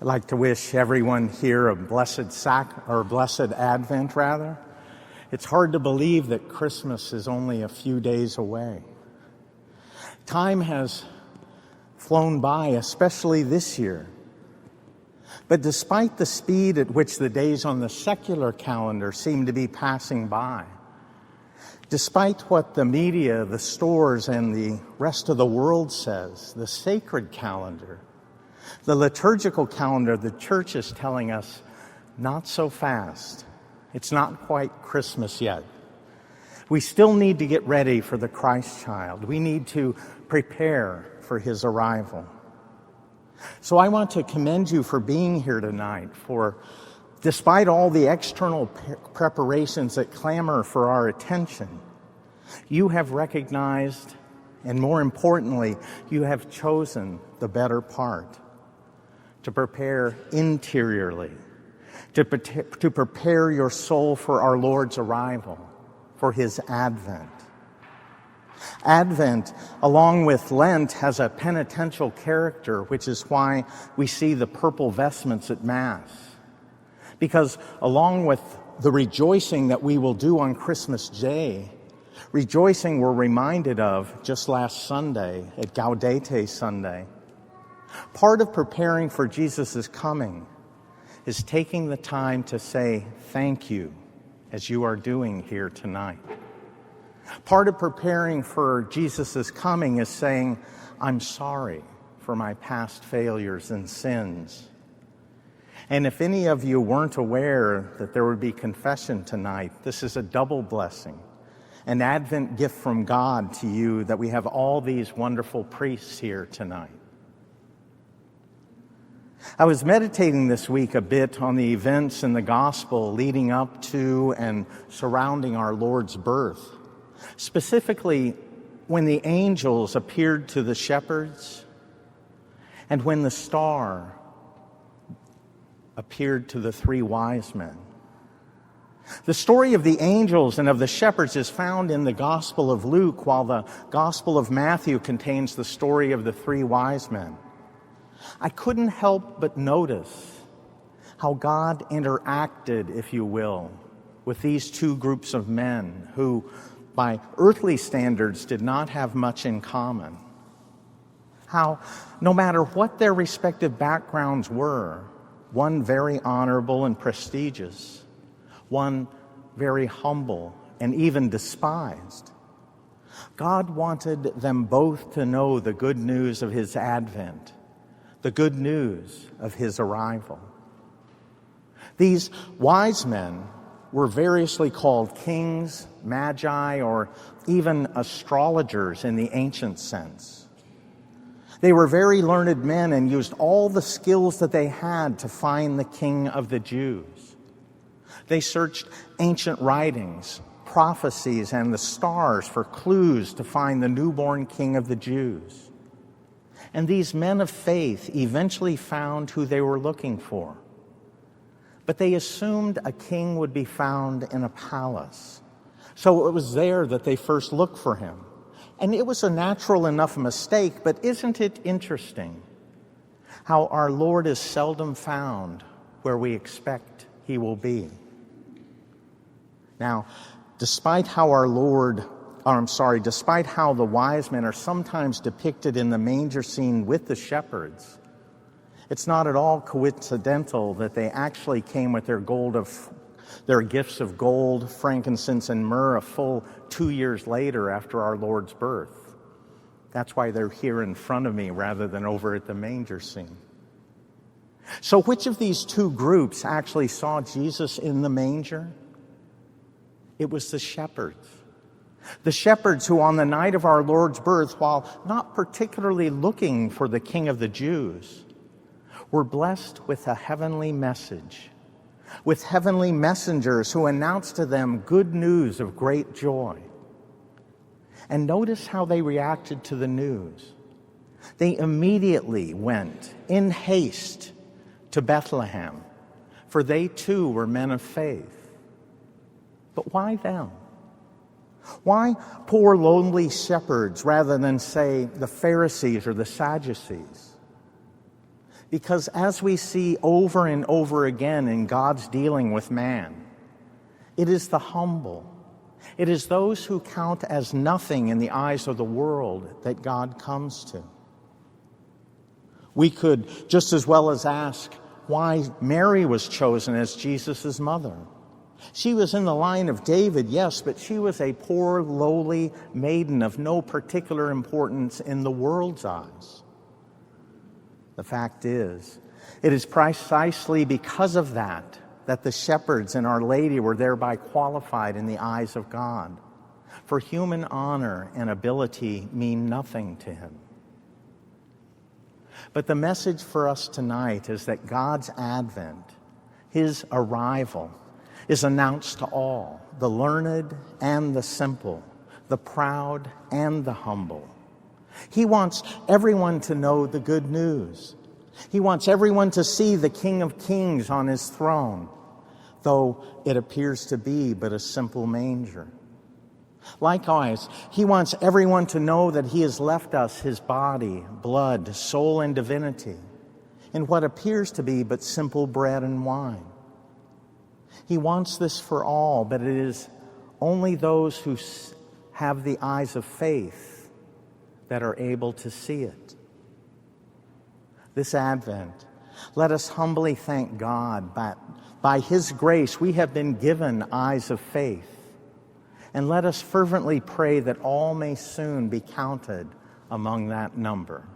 I'd like to wish everyone here a blessed Advent, rather. It's hard to believe that Christmas is only a few days away. Time has flown by, especially this year. But despite the speed at which the days on the secular calendar seem to be passing by, despite what the media, the stores, and the rest of the world says, the sacred calendar, the liturgical calendar, the church is telling us, not so fast. It's not quite Christmas yet. We still need to get ready for the Christ child. We need to prepare for his arrival. So I want to commend you for being here tonight, for despite all the external preparations that clamor for our attention, you have recognized, and more importantly, you have chosen the better part, to prepare interiorly, to prepare your soul for our Lord's arrival, for his advent. Advent, along with Lent, has a penitential character, which is why we see the purple vestments at Mass. Because along with the rejoicing that we will do on Christmas Day, rejoicing we're reminded of just last Sunday at Gaudete Sunday, part of preparing for Jesus' coming is taking the time to say thank you, as you are doing here tonight. Part of preparing for Jesus' coming is saying, I'm sorry for my past failures and sins. And if any of you weren't aware that there would be confession tonight, this is a double blessing, an Advent gift from God to you that we have all these wonderful priests here tonight. I was meditating this week a bit on the events in the gospel leading up to and surrounding our Lord's birth. Specifically, when the angels appeared to the shepherds and when the star appeared to the three wise men. The story of the angels and of the shepherds is found in the Gospel of Luke, while the Gospel of Matthew contains the story of the three wise men. I couldn't help but notice how God interacted, if you will, with these two groups of men who, by earthly standards, did not have much in common. How, no matter what their respective backgrounds were, one very honorable and prestigious, one very humble and even despised, God wanted them both to know the good news of his advent, the good news of his arrival. These wise men were variously called kings, magi, or even astrologers in the ancient sense. They were very learned men and used all the skills that they had to find the King of the Jews. They searched ancient writings, prophecies, and the stars for clues to find the newborn King of the Jews. And these men of faith eventually found who they were looking for. But they assumed a king would be found in a palace. So it was there that they first looked for him. And it was a natural enough mistake, but isn't it interesting how our Lord is seldom found where we expect he will be? Now, despite how despite how the wise men are sometimes depicted in the manger scene with the shepherds, it's not at all coincidental that they actually came with their gifts of gold, frankincense, and myrrh a full 2 years later after our Lord's birth. That's why they're here in front of me rather than over at the manger scene. So which of these two groups actually saw Jesus in the manger? It was the shepherds. The shepherds who on the night of our Lord's birth, while not particularly looking for the King of the Jews, were blessed with a heavenly message, with heavenly messengers who announced to them good news of great joy. And notice how they reacted to the news. They immediately went in haste to Bethlehem, for they too were men of faith. But why them? Why poor lonely shepherds rather than, say, the Pharisees or the Sadducees? Because as we see over and over again in God's dealing with man, it is the humble, it is those who count as nothing in the eyes of the world that God comes to. We could just as well as ask why Mary was chosen as Jesus' mother. She was in the line of David, yes, but she was a poor, lowly maiden of no particular importance in the world's eyes. The fact is, it is precisely because of that the shepherds and Our Lady were thereby qualified in the eyes of God. For human honor and ability mean nothing to him. But the message for us tonight is that God's advent, his arrival, is announced to all, the learned and the simple, the proud and the humble. He wants everyone to know the good news. He wants everyone to see the King of Kings on his throne, though it appears to be but a simple manger. Likewise, he wants everyone to know that he has left us his body, blood, soul, and divinity in what appears to be but simple bread and wine. He wants this for all, but it is only those who have the eyes of faith that are able to see it. This Advent, let us humbly thank God that by his grace we have been given eyes of faith. And let us fervently pray that all may soon be counted among that number.